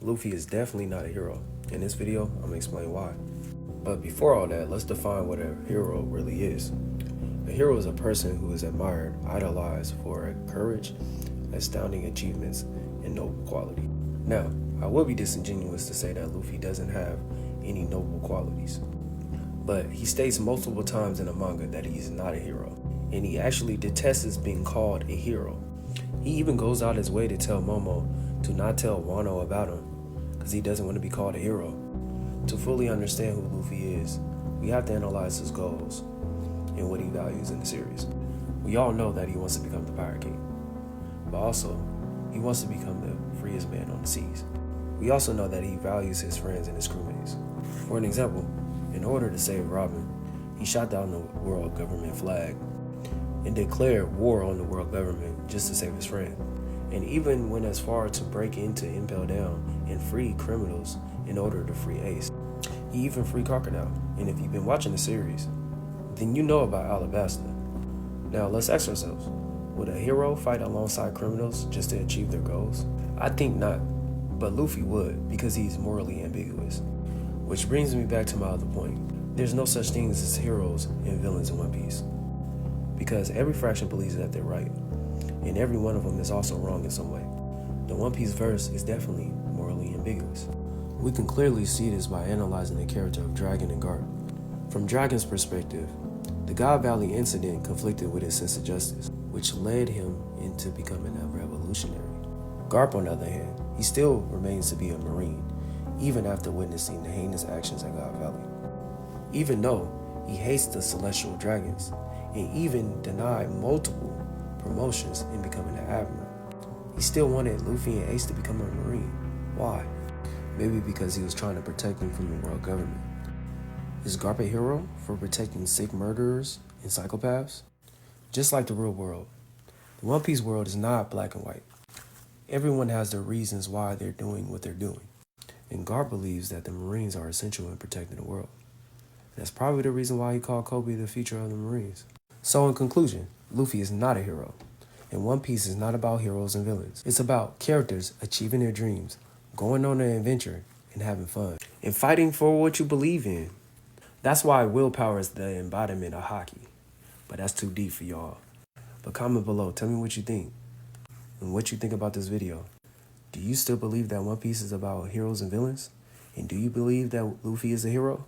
Luffy is definitely not a hero. In this video, I'm going to explain why. But before all that, let's define what a hero really is. A hero is a person who is admired, idolized for courage, astounding achievements, and noble quality. Now, I would be disingenuous to say that Luffy doesn't have any noble qualities. But he states multiple times in the manga that he's not a hero, and he actually detests being called a hero. He even goes out his way to tell Momo to not tell Wano about him, because he doesn't want to be called a hero. To fully understand who Luffy is, we have to analyze his goals and what he values in the series. We all know that he wants to become the Pirate King, but also, he wants to become the freest man on the seas. We also know that he values his friends and his crewmates. For an example, in order to save Robin, he shot down the world government flag and declared war on the world government just to save his friend. And even went as far to break into Impel Down and free criminals in order to free Ace. He even freed Crocodile. And if you've been watching the series, then you know about Alabasta. Now let's ask ourselves, would a hero fight alongside criminals just to achieve their goals? I think not, but Luffy would, because he's morally ambiguous. Which brings me back to my other point. There's no such things as heroes and villains in One Piece, because every faction believes that they're right, and every one of them is also wrong in some way. The One Piece verse is definitely morally ambiguous. We can clearly see this by analyzing the character of Dragon and Garp. From Dragon's perspective, the God Valley incident conflicted with his sense of justice, which led him into becoming a revolutionary. Garp, on the other hand, he still remains to be a Marine, even after witnessing the heinous actions at God Valley. Even though he hates the celestial dragons, and even denied multiple promotions in becoming an admiral, he still wanted Luffy and Ace to become a Marine. Why? Maybe because he was trying to protect them from the world government. Is Garp a hero for protecting sick murderers and psychopaths? Just like the real world, the One Piece world is not black and white. Everyone has their reasons why they're doing what they're doing. And Garp believes that the Marines are essential in protecting the world. That's probably the reason why he called Kobe the future of the Marines. So in conclusion, Luffy is not a hero. And One Piece is not about heroes and villains. It's about characters achieving their dreams, going on an adventure, and having fun. And fighting for what you believe in. That's why willpower is the embodiment of hockey. But that's too deep for y'all. But comment below, tell me what you think. And what you think about this video. Do you still believe that One Piece is about heroes and villains? And do you believe that Luffy is a hero?